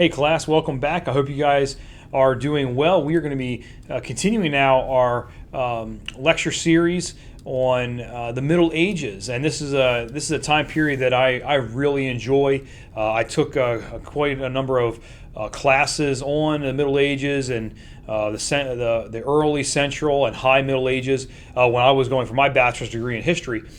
Hey class, welcome back. I hope you guys are doing well. We are going to be continuing now our lecture series on the Middle Ages, and this is a time period that I really enjoy. I took quite a number of classes on the Middle Ages and the early, central, and high Middle Ages when I was going for my bachelor's degree in history,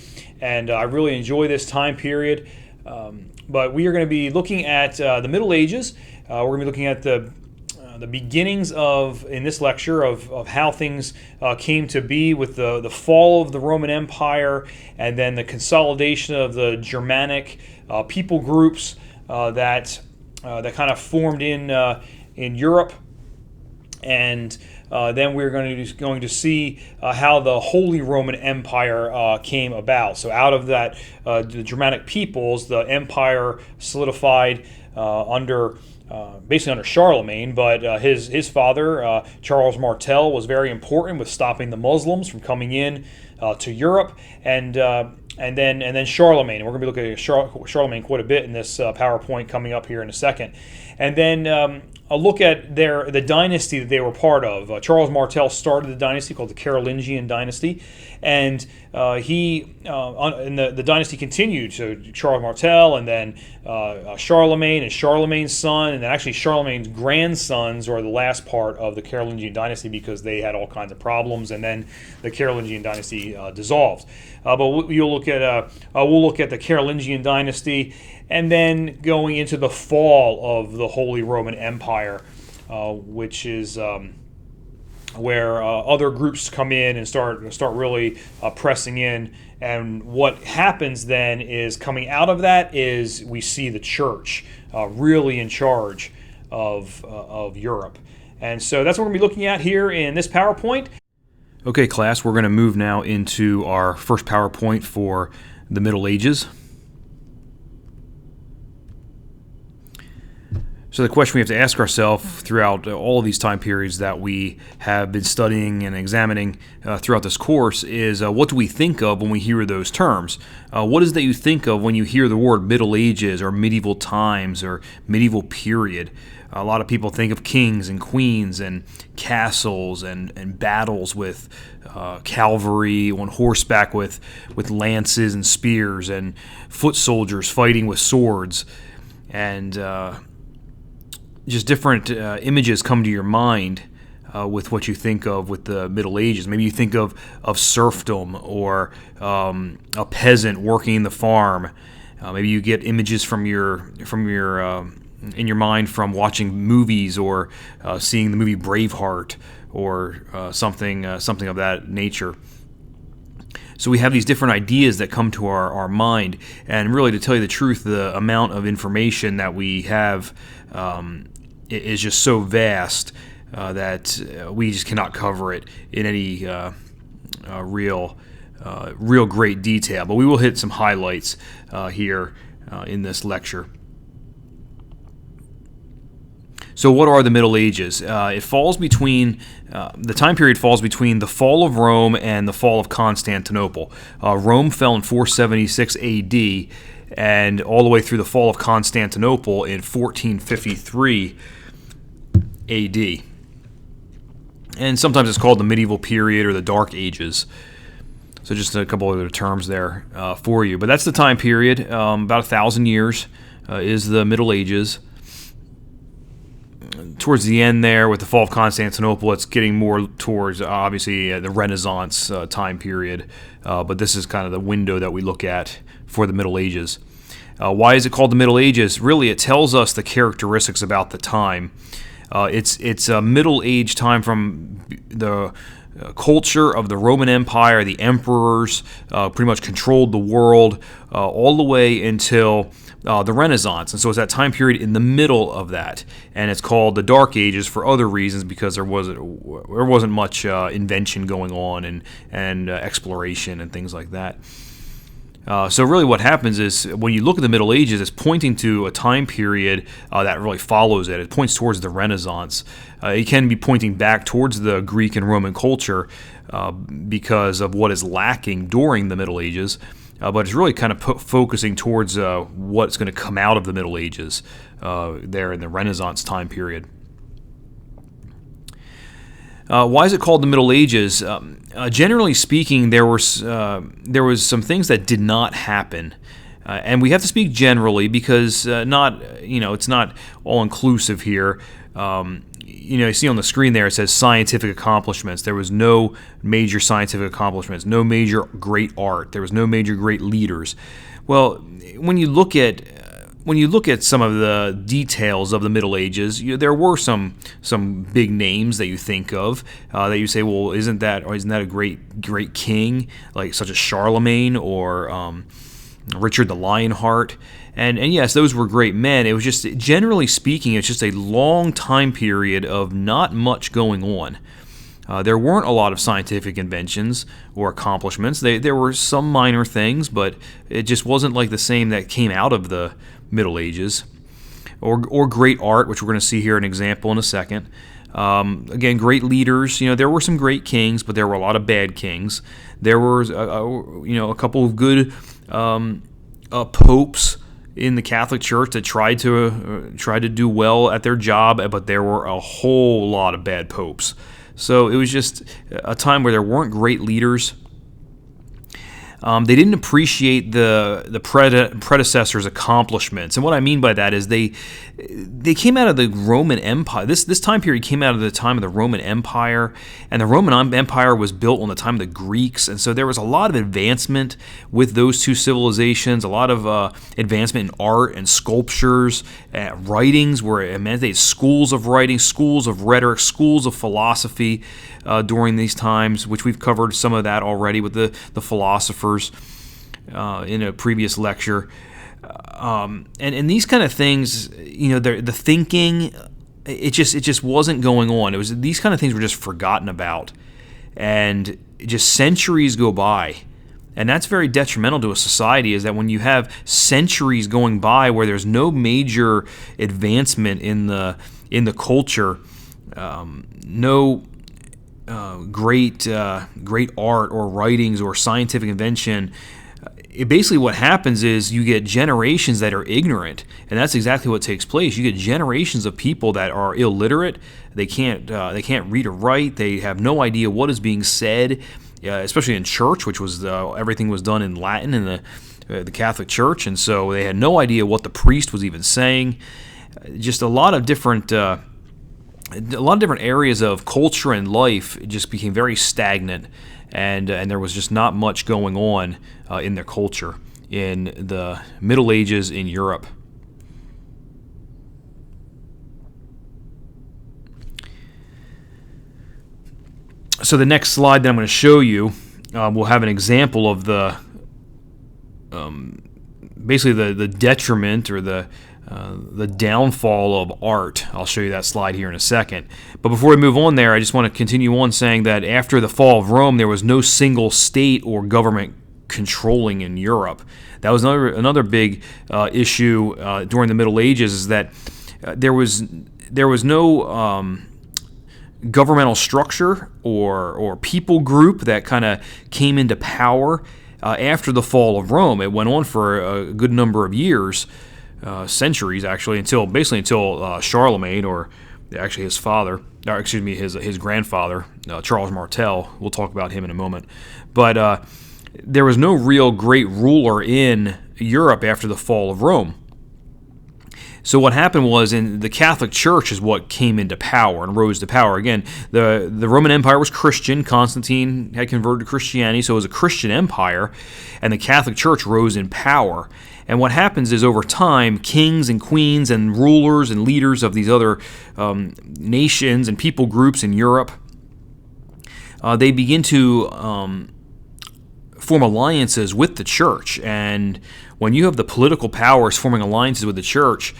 and I really enjoy this time period. But we are going to be looking at the Middle Ages. We're going to be looking at the beginnings of, in this lecture, of how things came to be with the fall of the Roman Empire, and then the consolidation of the Germanic people groups that kind of formed in Europe. And then we're going to see how the Holy Roman Empire came about. So out of that, the Germanic peoples, the empire solidified basically under Charlemagne, but his father, Charles Martel, was very important with stopping the Muslims from coming in to Europe, and then Charlemagne. And we're going to be looking at Charlemagne quite a bit in this PowerPoint coming up here in a second. And then a look at the dynasty that they were part of. Charles Martel started the dynasty called the Carolingian Dynasty, and the dynasty continued. So Charles Martel, and then Charlemagne, and Charlemagne's son, and then actually Charlemagne's grandsons are the last part of the Carolingian Dynasty because they had all kinds of problems, and then the Carolingian Dynasty dissolved. But we'll look at the Carolingian Dynasty, and then going into the fall of the Holy Roman Empire, which is where other groups come in and start really pressing in. And what happens then is, coming out of that, is we see the church really in charge of Europe. And so that's what we're going to be looking at here in this PowerPoint. Okay, class, we're going to move now into our first PowerPoint for the Middle Ages. So the question we have to ask ourselves throughout all of these time periods that we have been studying and examining throughout this course is, what do we think of when we hear those terms? What is it that you think of when you hear the word Middle Ages or medieval times or medieval period? A lot of people think of kings and queens and castles and battles with cavalry on horseback with lances and spears, and foot soldiers fighting with swords, and just different images come to your mind with what you think of with the Middle Ages. Maybe you think of serfdom, or a peasant working in the farm. Maybe you get images from your in your mind from watching movies, or seeing the movie Braveheart, or something of that nature. So we have these different ideas that come to our mind, and really, to tell you the truth, the amount of information that we have is just so vast that we just cannot cover it in any real great detail. But we will hit some highlights here in this lecture. So what are the Middle Ages? It falls between, the time period falls between the fall of Rome and the fall of Constantinople. Rome fell in 476 AD, and all the way through the fall of Constantinople in 1453 AD. And sometimes it's called the medieval period or the Dark Ages. So just a couple of other terms there for you. But that's the time period. About 1,000 years is the Middle Ages. Towards the end there, with the fall of Constantinople, it's getting more towards, obviously, the Renaissance time period. But this is kind of the window that we look at for the Middle Ages. Why is it called the Middle Ages? Really, it tells us the characteristics about the time. It's a Middle Age time from the culture of the Roman Empire. The emperors pretty much controlled the world all the way until the Renaissance. And so it's that time period in the middle of that. And it's called the Dark Ages for other reasons, because there wasn't much invention going on and exploration and things like that. So really what happens is, when you look at the Middle Ages, it's pointing to a time period that really follows it. It points towards the Renaissance. It can be pointing back towards the Greek and Roman culture because of what is lacking during the Middle Ages. but it's really kind of focusing towards what's going to come out of the Middle Ages there in the Renaissance time period. Why is it called the Middle Ages? Generally speaking, there was some things that did not happen, and we have to speak generally because it's not all inclusive here. You see on the screen there it says scientific accomplishments. There was no major scientific accomplishments, no major great art. There was no major great leaders. Well, when you look at some of the details of the Middle Ages, there were some big names that you think of that you say, well, isn't that a great king like such as Charlemagne or Richard the Lionheart? And yes, those were great men. It was just, generally speaking, it's just a long time period of not much going on. There weren't a lot of scientific inventions or accomplishments. There were some minor things, but it just wasn't like the same that came out of the Middle Ages. Or great art, which we're going to see here an example in a second. Again, great leaders. There were some great kings, but there were a lot of bad kings. There were a couple of good popes in the Catholic Church that tried to do well at their job, but there were a whole lot of bad popes. So it was just a time where there weren't great leaders. They didn't appreciate the predecessors' accomplishments, and what I mean by that is they came out of the Roman Empire. This time period came out of the time of the Roman Empire, and the Roman Empire was built on the time of the Greeks, and so there was a lot of advancement with those two civilizations. A lot of advancement in art and sculptures, writings were immense. They had schools of writing, schools of rhetoric, schools of philosophy during these times, which we've covered some of that already with the philosophers in a previous lecture, and these kind of things, the thinking, it just wasn't going on. It was, these kind of things were just forgotten about, and just centuries go by, and that's very detrimental to a society. Is that when you have centuries going by where there's no major advancement in the culture, no great art or writings or scientific invention, basically what happens is you get generations that are ignorant, and that's exactly what takes place. You get generations of people that are illiterate. They can't read or write. They have no idea what is being said, especially in church, which was everything was done in Latin in the Catholic Church, and so they had no idea what the priest was even saying. Just a lot of different areas of culture and life just became very stagnant, and there was just not much going on in their culture in the Middle Ages in Europe. So the next slide that I'm going to show you will have an example of the basically the detriment or the downfall of art. I'll show you that slide here in a second. But before we move on there, I just want to continue on saying that after the fall of Rome, there was no single state or government controlling in Europe. That was another big issue during the Middle Ages, is that there was no governmental structure or people group that kind of came into power after the fall of Rome. It went on for a good number of years. Centuries actually, until Charlemagne, or actually his father, or excuse me, his grandfather, Charles Martel. We'll talk about him in a moment. But there was no real great ruler in Europe after the fall of Rome. So what happened was, in the Catholic Church is what came into power and rose to power. Again, the Roman Empire was Christian. Constantine had converted to Christianity, so it was a Christian empire, and the Catholic Church rose in power. And what happens is, over time, kings and queens and rulers and leaders of these other nations and people groups in Europe, they begin to form alliances with the church. And when you have the political powers forming alliances with the church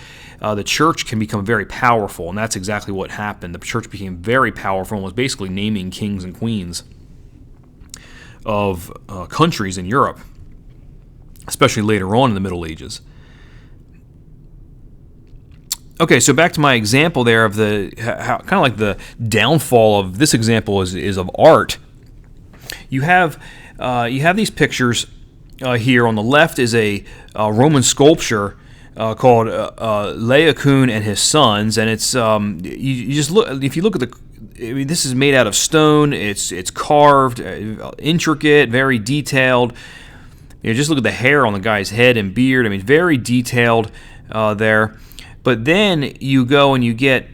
can become very powerful. And that's exactly what happened. The church became very powerful and was basically naming kings and queens of countries in Europe, especially later on in the Middle Ages. Okay, so back to my example there of kind of like the downfall of this example is of art. You have these pictures here on the left is a Roman sculpture called Laocoon and His Sons, and it's you just look. If you look at this is made out of stone. It's carved, intricate, very detailed. Just look at the hair on the guy's head and beard. I mean, very detailed there. But then you go and you get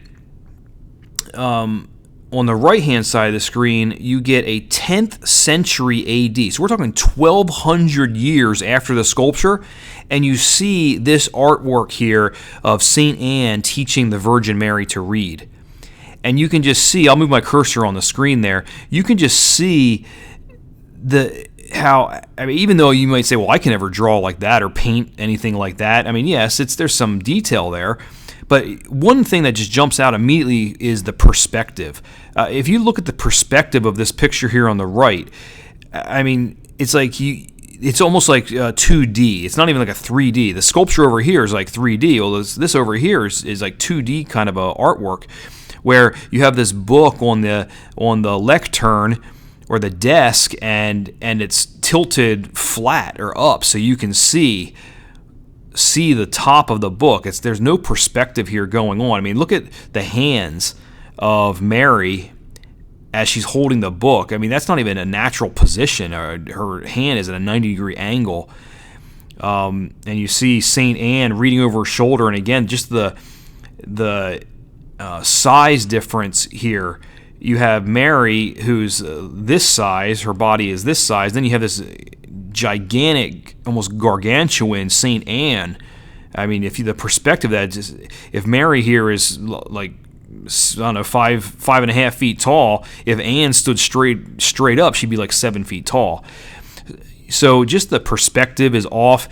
on the right-hand side of the screen, you get a 10th century AD. So we're talking 1,200 years after the sculpture, and you see this artwork here of St. Anne teaching the Virgin Mary to read. And you can just see, I'll move my cursor on the screen there, you can just see even though you might say, well, I can never draw like that or paint anything like that. I mean, yes, there's some detail there. But one thing that just jumps out immediately is the perspective. If you look at the perspective of this picture here on the right, I mean, it's almost like 2D. It's not even like a 3D. The sculpture over here is like 3D. Well, this over here is like 2D kind of a artwork, where you have this book on the lectern or the desk, and it's tilted flat or up, so you can see the top of the book. There's no perspective here going on. I mean, look at the hands of Mary as she's holding the book. I mean, that's not even a natural position. Her hand is at a 90-degree angle. And you see St. Anne reading over her shoulder, and again, just the size difference here. You have Mary, who's this size, her body is this size, then you have this gigantic, almost gargantuan St. Anne. I mean, the perspective of that, if Mary here is like, I don't know, 5.5 feet tall, if Anne stood straight up, she'd be like 7 feet tall. So just the perspective is off.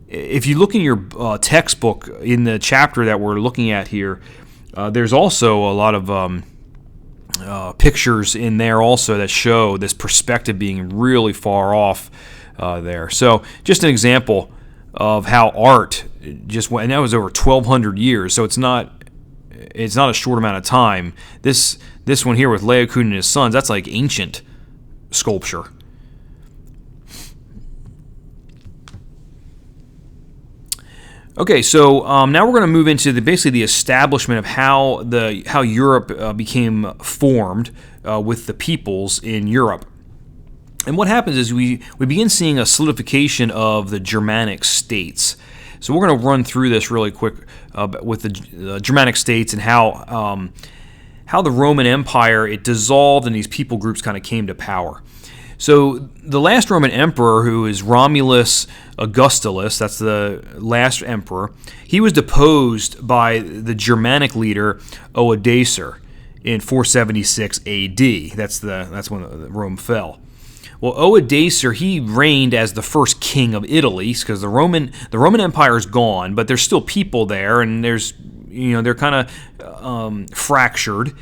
If you look in your textbook, in the chapter that we're looking at here, there's also a lot of pictures in there also that show this perspective being really far off there. So just an example of how art just went, and that was over 1,200 years. So it's not a short amount of time. This one here with Laocoon and His Sons, that's like ancient sculpture. Okay, so now we're going to move into basically the establishment of how Europe became formed with the peoples in Europe. And what happens is we begin seeing a solidification of the Germanic States. So we're going to run through this really quick with the Germanic States and how the Roman Empire, it dissolved and these people groups kind of came to power. So the last Roman emperor, who is Romulus Augustulus, that's the last emperor, he was deposed by the Germanic leader Odoacer in 476 AD. That's when Rome fell. Well, Odoacer, he reigned as the first king of Italy, because the Roman Empire is gone, but there's still people there, and they're kind of fractured,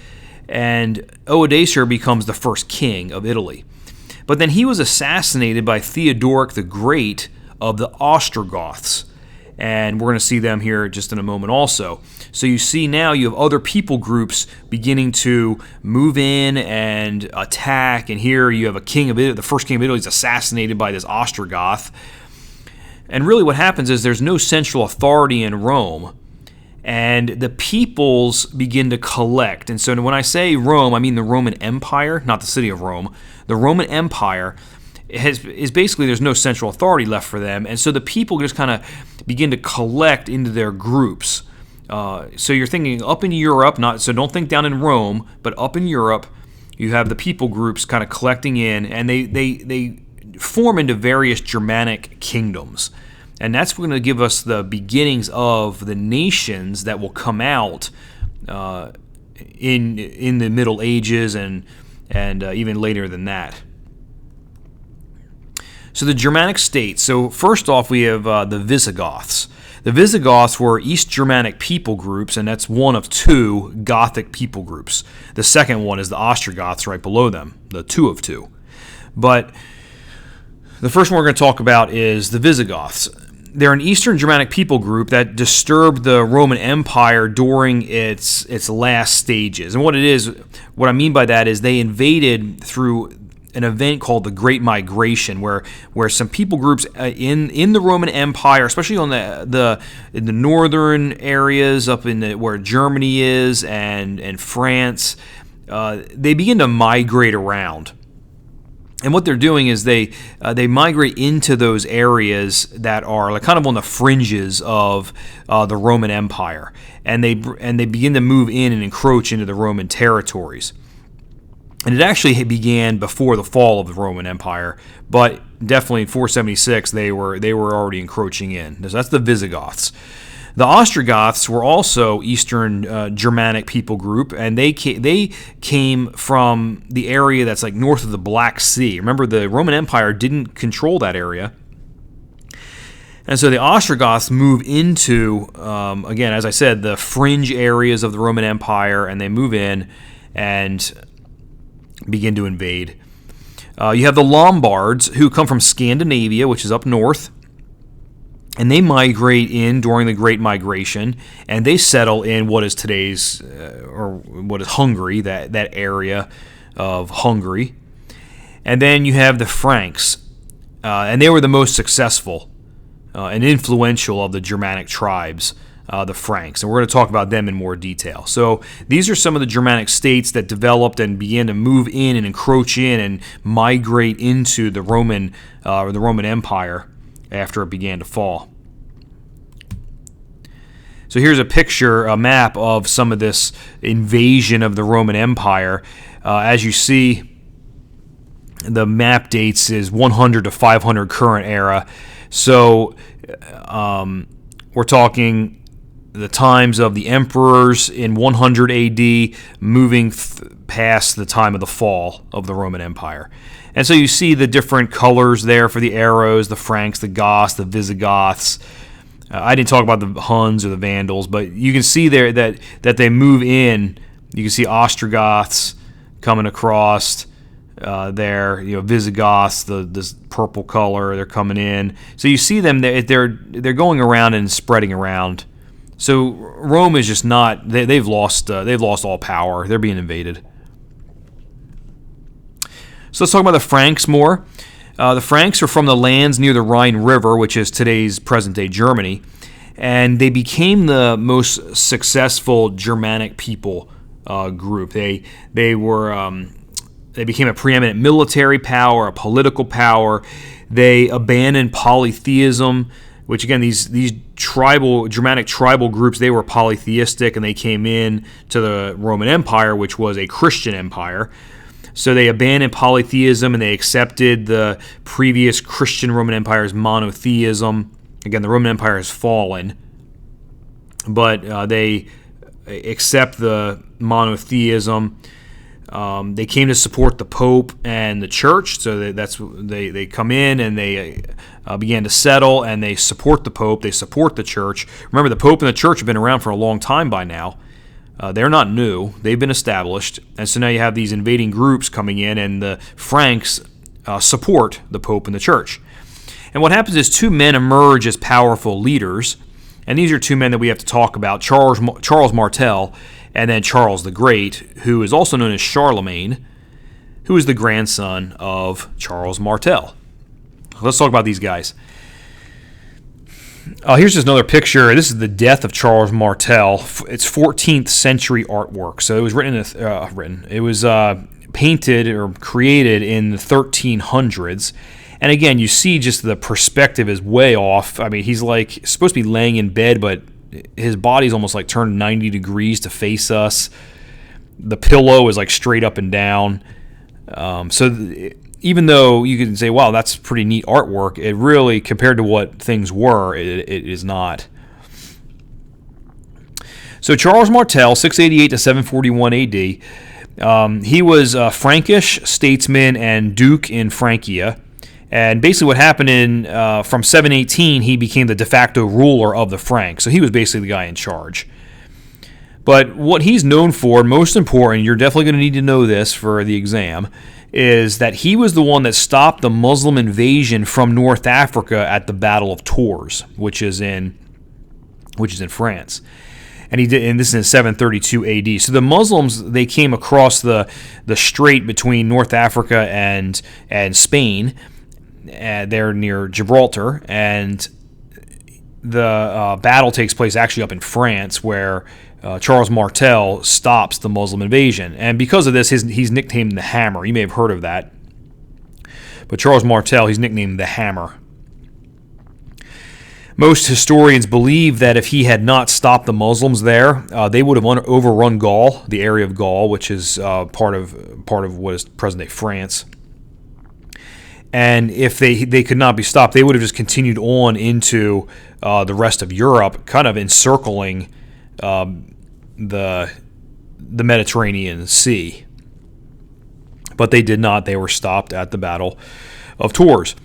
and Odoacer becomes the first king of Italy. But then he was assassinated by Theodoric the Great of the Ostrogoths. And we're going to see them here just in a moment also. So you see now you have other people groups beginning to move in and attack. And here you have a king of Italy, the first king of Italy is assassinated by this Ostrogoth. And really what happens is there's no central authority in Rome. And the peoples begin to collect. And so when I say Rome, I mean the Roman Empire, not the city of Rome. The Roman Empire is basically, there's no central authority left for them. And so the people just kind of begin to collect into their groups. So you're thinking up in Europe, so don't think down in Rome, but up in Europe, you have the people groups kind of collecting in, and they form into various Germanic kingdoms. And that's going to give us the beginnings of the nations that will come out in the Middle Ages and even later than that. So the Germanic States. So first off, we have the Visigoths. The Visigoths were East Germanic people groups, and that's one of two Gothic people groups. The second one is the Ostrogoths right below them, the two of two. But the first one we're going to talk about is the Visigoths. They're an Eastern Germanic people group that disturbed the Roman Empire during its last stages. And what I mean by that is they invaded through an event called the Great Migration, where some people groups in the Roman Empire, especially on in the northern areas up in where Germany is and France, they begin to migrate around. And what they're doing is they migrate into those areas that are like kind of on the fringes of the Roman Empire, and they begin to move in and encroach into the Roman territories. And it actually began before the fall of the Roman Empire, but definitely in 476 they were already encroaching in. So that's the Visigoths. The Ostrogoths were also Eastern Germanic people group, and they came from the area that's like north of the Black Sea. Remember, the Roman Empire didn't control that area. And so the Ostrogoths move into, again, as I said, the fringe areas of the Roman Empire, and they move in and begin to invade. You have the Lombards, who come from Scandinavia, which is up north. And they migrate in during the Great Migration, and they settle in what is today's, or what is Hungary, that area of Hungary. And then you have the Franks, and they were the most successful and influential of the Germanic tribes, the Franks. And we're going to talk about them in more detail. So these are some of the Germanic states that developed and began to move in and encroach in and migrate into the Roman Empire after it began to fall. So here's a picture, a map of some of this invasion of the Roman Empire. As you see, the map dates is 100 to 500 current era. So we're talking the times of the emperors in 100 AD moving past the time of the fall of the Roman Empire. And so you see the different colors there for the arrows, the Franks, the Goths, the Visigoths. I didn't talk about the Huns or the Vandals, but you can see there that they move in. You can see Ostrogoths coming across there, Visigoths, this purple color, they're coming in. So you see them, they're going around and spreading around. So Rome is just not, they've lost all power. They're being invaded. So let's talk about the Franks more. The Franks are from the lands near the Rhine River, which is today's present-day Germany, and they became the most successful Germanic people group. They became a preeminent military power, a political power. They abandoned polytheism, which again, these Germanic tribal groups, they were polytheistic, and they came in to the Roman Empire, which was a Christian empire. So they abandoned polytheism and they accepted the previous Christian Roman Empire's monotheism. Again, the Roman Empire has fallen, but they accept the monotheism. They came to support the Pope and the Church, so they come in and they began to settle, and they support the Pope, they support the Church. Remember, the Pope and the Church have been around for a long time by now. They're not new. They've been established. And so now you have these invading groups coming in, and the Franks support the Pope and the Church. And what happens is two men emerge as powerful leaders, and these are two men that we have to talk about, Charles Martel and then Charles the Great, who is also known as Charlemagne, who is the grandson of Charles Martel. Let's talk about these guys. Here's just another picture. This is the death of Charles Martel. It's 14th century artwork. So it was It was painted or created in the 1300s. And again, you see just the perspective is way off. I mean, he's like supposed to be laying in bed, but his body's almost like turned 90 degrees to face us. The pillow is like straight up and down. Even though you can say, wow, that's pretty neat artwork, it really, compared to what things were, it is not. So Charles Martel, 688 to 741 AD, he was a Frankish statesman and duke in Francia. And basically what happened from 718, he became the de facto ruler of the Franks. So he was basically the guy in charge. But what he's known for, most important, you're definitely going to need to know this for the exam, is that he was the one that stopped the Muslim invasion from North Africa at the Battle of Tours, which is in France. and he did, and this is in 732 AD. So the Muslims, they came across the strait between North Africa and Spain. They're near Gibraltar, and the battle takes place actually up in France, where Charles Martel stops the Muslim invasion. And because of this, he's nicknamed the Hammer. You may have heard of that. But Charles Martel, he's nicknamed the Hammer. Most historians believe that if he had not stopped the Muslims there, they would have overrun Gaul, the area of Gaul, which is part of what is present-day France. And if they could not be stopped, they would have just continued on into the rest of Europe, kind of encircling the Mediterranean Sea. But they did not. They were stopped at the Battle of Tours.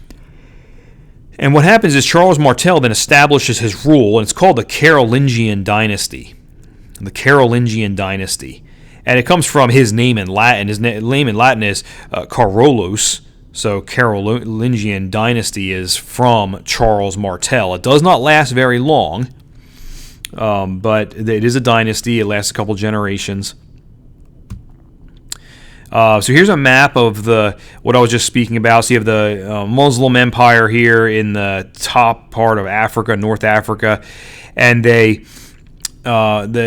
And what happens is Charles Martel then establishes his rule, and it's called the Carolingian Dynasty. The Carolingian Dynasty. And it comes from his name in Latin. His name in Latin is Carolus. So Carolingian Dynasty is from Charles Martel. It does not last very long, but it is a dynasty. It lasts a couple generations. So here's a map of what I was just speaking about. So you have the Muslim Empire here in the top part of Africa, North Africa, and the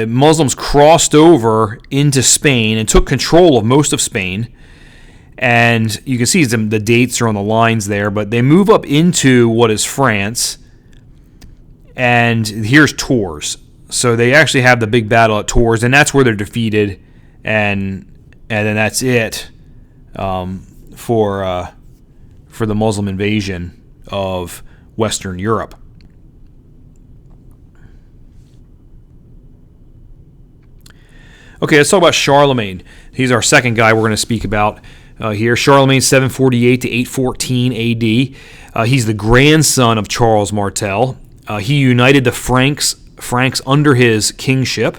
Muslims crossed over into Spain and took control of most of Spain. And you can see the dates are on the lines there, but they move up into what is France, and here's Tours. So they actually have the big battle at Tours, and that's where they're defeated, and then that's it for the Muslim invasion of Western Europe. Okay, let's talk about Charlemagne. He's our second guy we're going to speak about here. Charlemagne, 748 to 814 AD. He's the grandson of Charles Martel. He united the Franks under his kingship.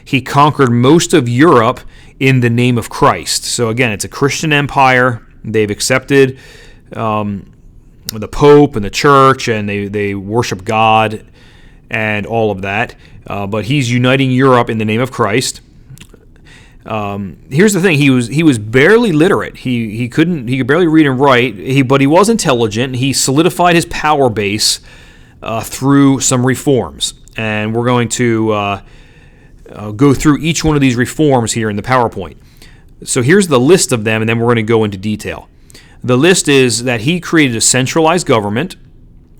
He conquered most of Europe in the name of Christ. So again, it's a Christian empire. They've accepted the Pope and the Church, and they worship God and all of that. But he's uniting Europe in the name of Christ. Here's the thing: he was barely literate. He could barely read and write. But he was intelligent. He solidified his power base through some reforms, and we're going to go through each one of these reforms here in the PowerPoint. So here's the list of them, and then we're going to go into detail. The list is that he created a centralized government,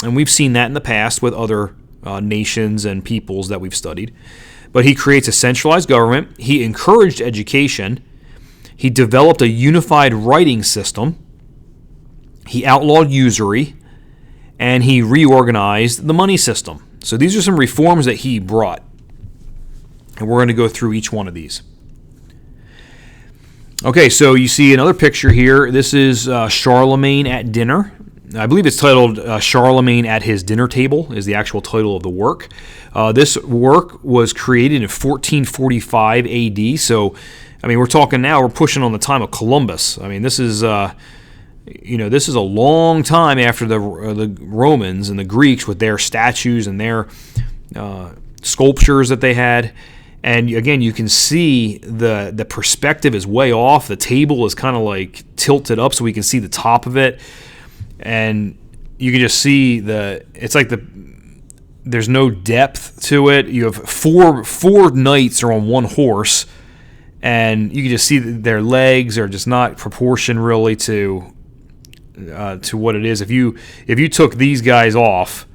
and we've seen that in the past with other nations and peoples that we've studied. But he creates a centralized government. He encouraged education. He developed a unified writing system. He outlawed usury, and he reorganized the money system. So these are some reforms that he brought. And we're going to go through each one of these. Okay, so you see another picture here. This is Charlemagne at dinner. I believe it's titled Charlemagne at his dinner table is the actual title of the work. This work was created in 1445 AD. So, I mean, we're talking now, we're pushing on the time of Columbus. I mean, this is this is a long time after the Romans and the Greeks with their statues and their sculptures that they had. And again, you can see the perspective is way off. The table is kind of like tilted up so we can see the top of it. And you can just see there's no depth to it. You have four knights are on one horse, and you can just see that their legs are just not proportioned really to what it is. If you took these guys off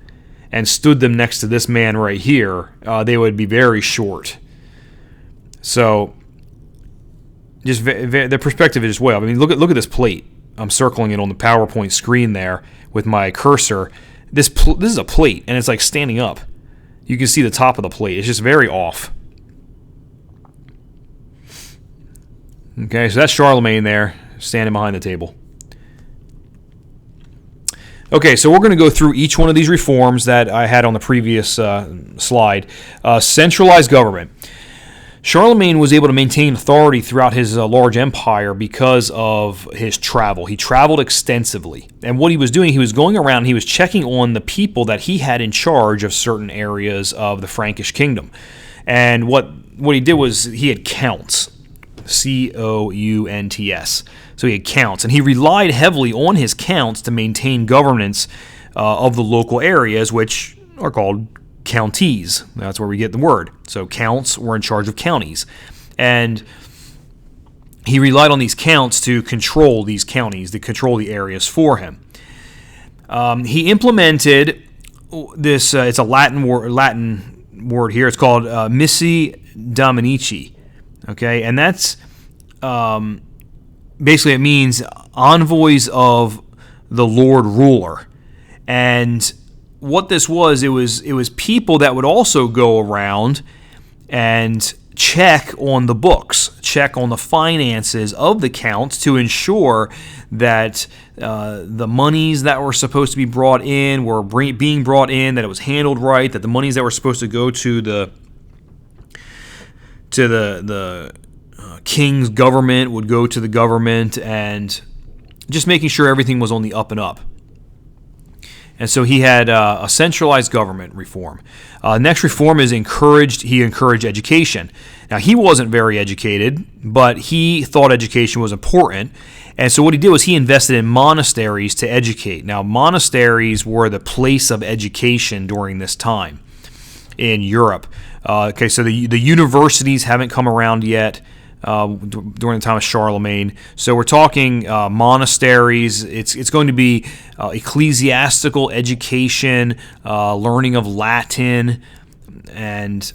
and stood them next to this man right here, they would be very short. So, just the perspective is just way off. I mean, look at this plate. I'm circling it on the PowerPoint screen there with my cursor. This is a plate, and it's like standing up. You can see the top of the plate. It's just very off. Okay, so that's Charlemagne there, standing behind the table. Okay, so we're going to go through each one of these reforms that I had on the previous slide. Centralized government. Charlemagne was able to maintain authority throughout his large empire because of his travel. He traveled extensively. And what he was doing, he was going around, he was checking on the people that he had in charge of certain areas of the Frankish kingdom. And what he did was he had counts, counts. So he had counts, and he relied heavily on his counts to maintain governance of the local areas, which are called counties. That's where we get the word. So counts were in charge of counties, and he relied on these counts to control these counties, to control the areas for him. He implemented this. It's a Latin word here. It's called missi dominici. Okay, and that's basically, it means envoys of the Lord ruler. And what this was, it was people that would also go around and check on the books, check on the finances of the counts to ensure that the monies that were supposed to be brought in were being brought in, that it was handled right, that the monies that were supposed to go to the king's government would go to the government, and just making sure everything was on the up and up. And so he had a centralized government reform. Next reform is he encouraged education. Now, he wasn't very educated, but he thought education was important. And so what he did was he invested in monasteries to educate. Now, monasteries were the place of education during this time in Europe. So the universities haven't come around yet during the time of Charlemagne. So we're talking monasteries. It's going to be ecclesiastical education, learning of Latin, and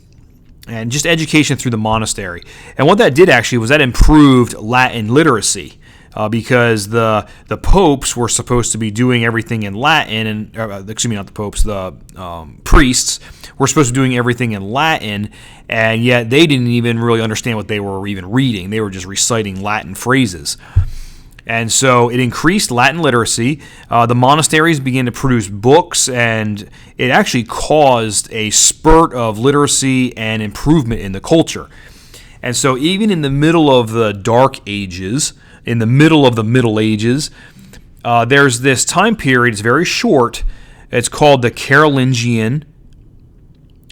just education through the monastery. And what that did actually was that improved Latin literacy. Because the popes were supposed to be doing everything in Latin, and not the popes, the priests were supposed to be doing everything in Latin, and yet they didn't even really understand what they were even reading. They were just reciting Latin phrases. And so it increased Latin literacy. The monasteries began to produce books, and it actually caused a spurt of literacy and improvement in the culture. And so even in the middle of the Dark Ages, in the middle of the Middle Ages, there's this time period. It's very short. It's called the Carolingian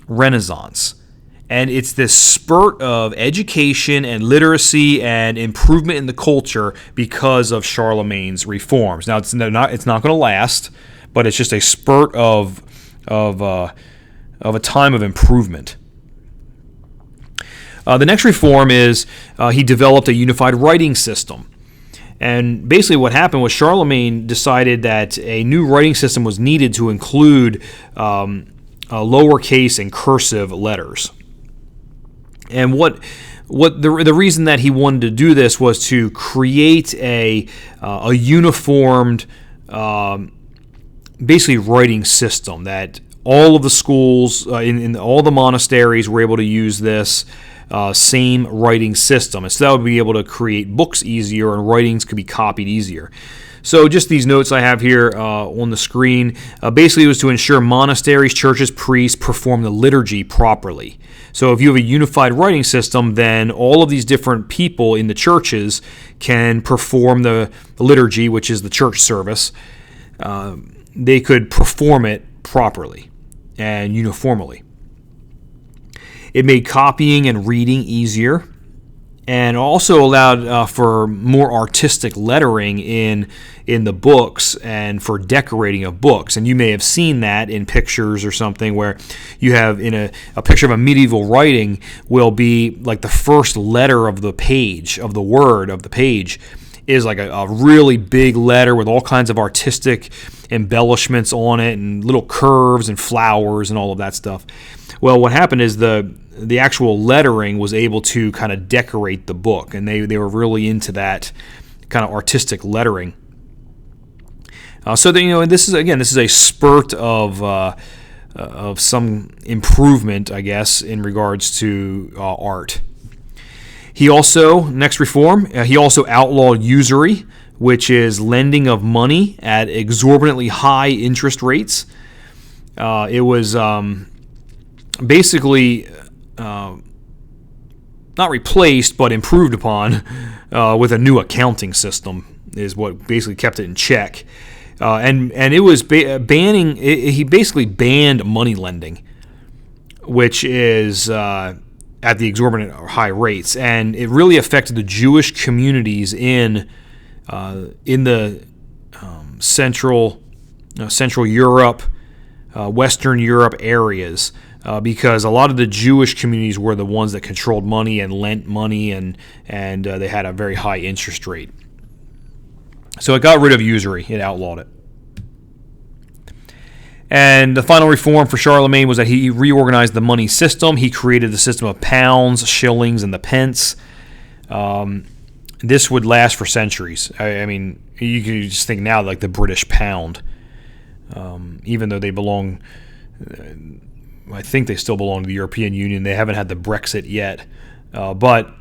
Renaissance. And it's this spurt of education and literacy and improvement in the culture because of Charlemagne's reforms. Now, it's not going to last, but it's just a spurt of a time of improvement. The next reform is he developed a unified writing system. And basically what happened was Charlemagne decided that a new writing system was needed to include lowercase and cursive letters. And what the reason that he wanted to do this was to create a uniformed, basically writing system that all of the schools in all the monasteries were able to use this same writing system. And so that would be able to create books easier, and writings could be copied easier. So just these notes I have here on the screen, basically it was to ensure monasteries, churches, priests perform the liturgy properly. So if you have a unified writing system, then all of these different people in the churches can perform the liturgy, which is the church service. They could perform it properly and uniformly. It made copying and reading easier, and also allowed for more artistic lettering in the books and for decorating of books. And you may have seen that in pictures or something, where you have in a picture of a medieval writing will be like the first letter of the page, of the word of the page, is like a really big letter with all kinds of artistic embellishments on it and little curves and flowers and all of that stuff. Well, what happened is the actual lettering was able to kind of decorate the book, and they were really into that kind of artistic lettering. So that, this is a spurt of some improvement, I guess, in regards to art. He also, next reform, he also outlawed usury, which is lending of money at exorbitantly high interest rates. It was basically not replaced, but improved upon with a new accounting system, is what basically kept it in check. And it was banning. He basically banned money lending, which is at the exorbitant high rates, and it really affected the Jewish communities in the Central Europe, Western Europe areas, because a lot of the Jewish communities were the ones that controlled money and lent money, and they had a very high interest rate. So it got rid of usury. It outlawed it. And the final reform for Charlemagne was that he reorganized the money system. He created the system of pounds, shillings, and the pence. This would last for centuries. I mean, you can just think now like the British pound. Even though they belong, I think they still belong to the European Union. They haven't had the Brexit yet. But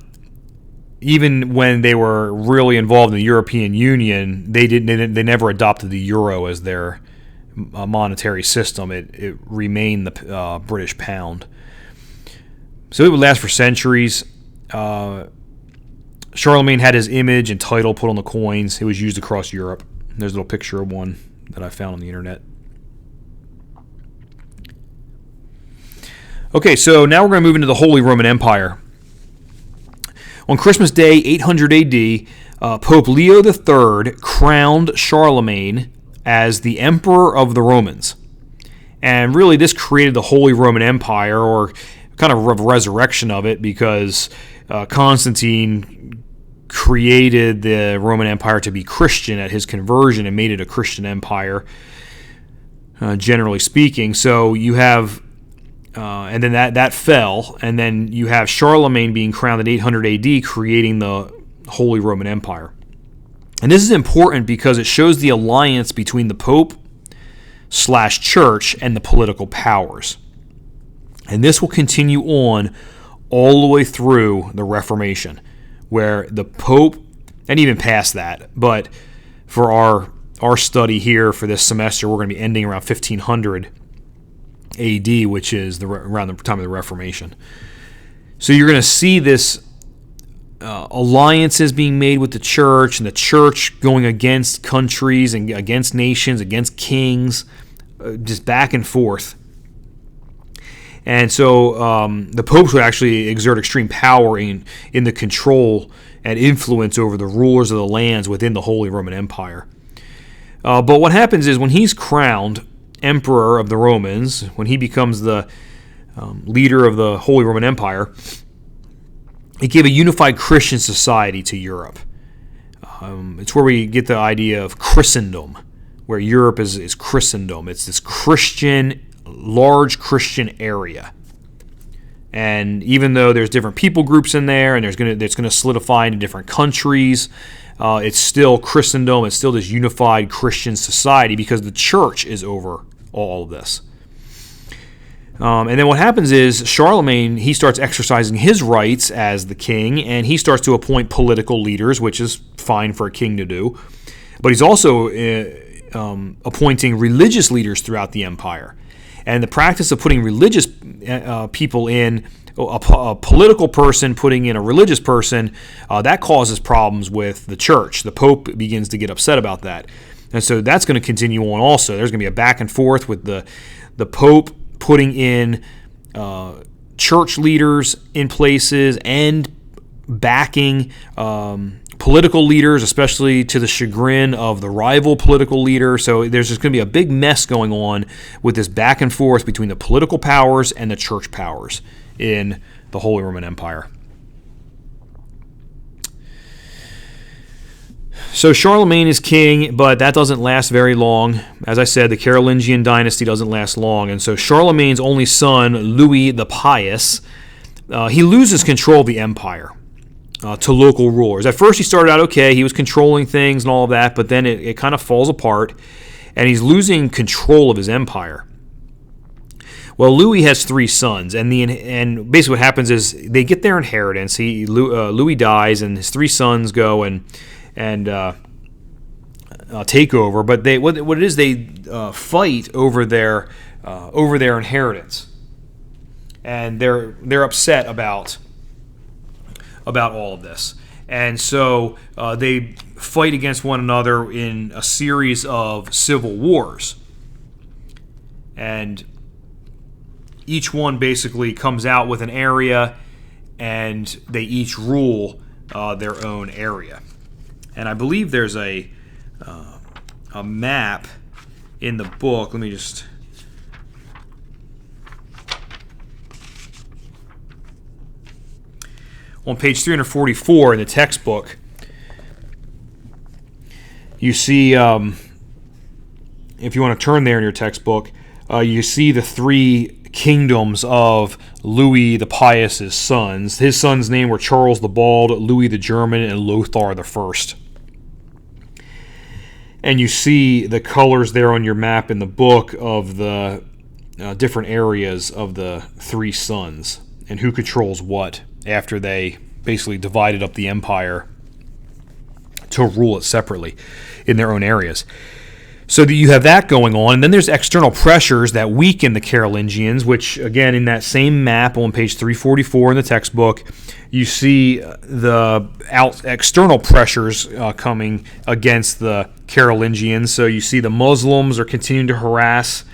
even when they were really involved in the European Union, they never adopted the euro as their monetary system. It remained the British pound. So it would last for centuries. Charlemagne had his image and title put on the coins. It was used across Europe. There's a little picture of one that I found on the internet. Okay, so now we're going to move into the Holy Roman Empire. On Christmas Day, 800 AD, Pope Leo III crowned Charlemagne as the Emperor of the Romans. And really, this created the Holy Roman Empire, or kind of a resurrection of it, because Constantine created the Roman Empire to be Christian at his conversion and made it a Christian empire, generally speaking. So you have, and then that fell, and then you have Charlemagne being crowned at 800 AD, creating the Holy Roman Empire. And this is important because it shows the alliance between the Pope/Church and the political powers. And this will continue on all the way through the Reformation, where the Pope, and even past that, but for our study here for this semester, we're going to be ending around 1500 AD, which is around the time of the Reformation. So you're going to see this alliances being made with the church, and the church going against countries and against nations, against kings, just back and forth. And so the popes would actually exert extreme power in the control and influence over the rulers of the lands within the Holy Roman Empire. But what happens is when he's crowned Emperor of the Romans, when he becomes the leader of the Holy Roman Empire, it gave a unified Christian society to Europe. It's where we get the idea of Christendom, where Europe is Christendom. It's this large Christian area. And even though there's different people groups in there, and it's going to solidify into different countries, it's still Christendom. It's still this unified Christian society because the church is over all of this. And then what happens is Charlemagne, he starts exercising his rights as the king, and he starts to appoint political leaders, which is fine for a king to do. But he's also appointing religious leaders throughout the empire. And the practice of putting religious people in, a political person putting in a religious person, that causes problems with the church. The Pope begins to get upset about that. And so that's going to continue on also. There's going to be a back and forth with the Pope putting in church leaders in places and backing political leaders, especially to the chagrin of the rival political leader. So there's just going to be a big mess going on with this back and forth between the political powers and the church powers in the Holy Roman Empire. So Charlemagne is king, but that doesn't last very long. As I said, the Carolingian Dynasty doesn't last long, and so Charlemagne's only son, Louis the Pious, he loses control of the empire to local rulers. At first he started out okay, he was controlling things and all of that, but then it kind of falls apart, and he's losing control of his empire. Well, Louis has 3 sons, and basically what happens is they get their inheritance. Louis dies, and his 3 sons go and take over. But what it is, they fight over their inheritance, and they're upset about all of this, and so they fight against one another in a series of civil wars, and each one basically comes out with an area, and they each rule their own area. And I believe there's a map in the book. Let me just... On page 344 in the textbook, you see, if you want to turn there in your textbook, you see the three kingdoms of Louis the Pious's sons. His sons' names were Charles the Bald, Louis the German, and Lothar the First. And you see the colors there on your map in the book of the different areas of the three sons and who controls what after they basically divided up the empire to rule it separately in their own areas. So that you have that going on, and then there's external pressures that weaken the Carolingians, which, again, in that same map on page 344 in the textbook, you see the external pressures coming against the Carolingians. So you see the Muslims are continuing to harass.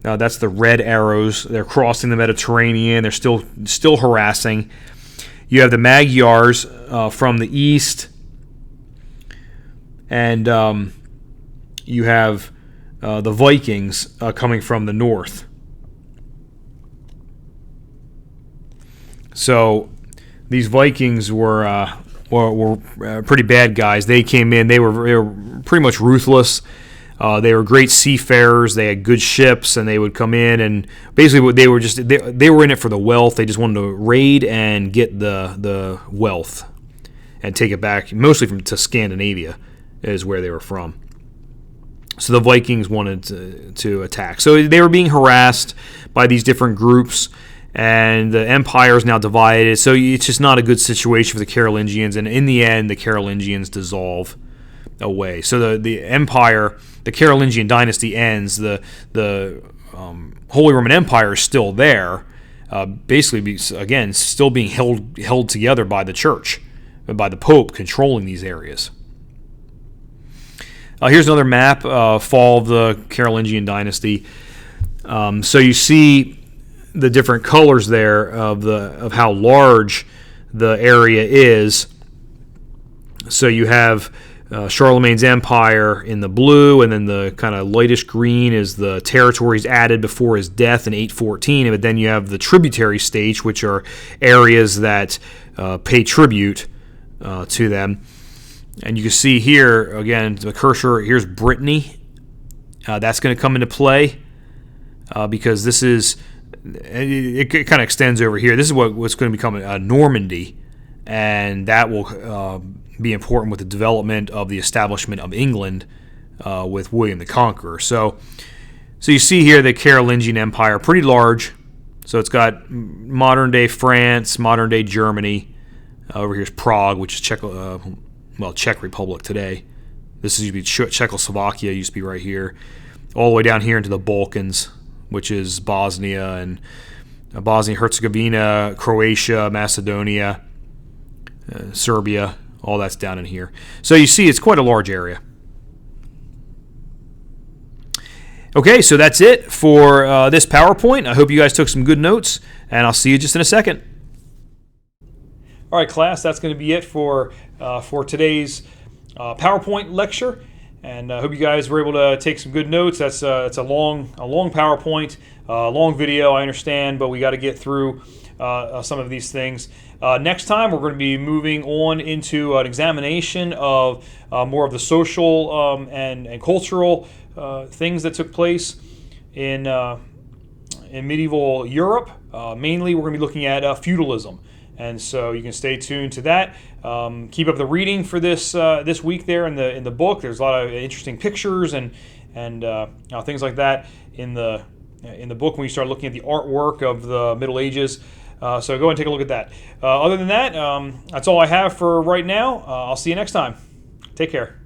That's the red arrows. They're crossing the Mediterranean. They're still harassing. You have the Magyars from the east, and you have the Vikings coming from the north. So these Vikings were pretty bad guys. They came in. They were pretty much ruthless. They were great seafarers. They had good ships, and they would come in and basically they were in it for the wealth. They just wanted to raid and get the wealth and take it back, mostly to Scandinavia is where they were from. So the Vikings wanted to attack. So they were being harassed by these different groups, and the empire is now divided. So it's just not a good situation for the Carolingians, and in the end, the Carolingians dissolve away. So the empire, the Carolingian Dynasty ends. The Holy Roman Empire is still there, basically, again, still being held together by the Church, by the Pope controlling these areas. Here's another map, fall of the Carolingian Dynasty. So you see the different colors there of how large the area is. So you have Charlemagne's empire in the blue, and then the kind of lightish green is the territories added before his death in 814. But then you have the tributary states, which are areas that pay tribute to them. And you can see here, again, the cursor, here's Brittany. That's going to come into play because this is, it kind of extends over here. This is what's going to become Normandy, and that will be important with the development of the establishment of England with William the Conqueror. So you see here the Carolingian Empire, pretty large. So it's got modern-day France, modern-day Germany. Over here's Prague, which is Czech Republic today. This used to be Czechoslovakia, used to be right here. All the way down here into the Balkans, which is Bosnia and Bosnia-Herzegovina, Croatia, Macedonia, Serbia. All that's down in here. So you see it's quite a large area. Okay, so that's it for this PowerPoint. I hope you guys took some good notes, and I'll see you just in a second. All right, class, that's going to be it for today's PowerPoint lecture, and I hope you guys were able to take some good notes. It's a long PowerPoint, long video, I understand, but we got to get through some of these things. Next time, we're going to be moving on into an examination of more of the social and cultural things that took place in medieval Europe. Mainly, we're going to be looking at feudalism. And so you can stay tuned to that. Keep up the reading for this week there in the book. There's a lot of interesting pictures and things like that in the book when you start looking at the artwork of the Middle Ages. So go and take a look at that. Other than that, that's all I have for right now. I'll see you next time. Take care.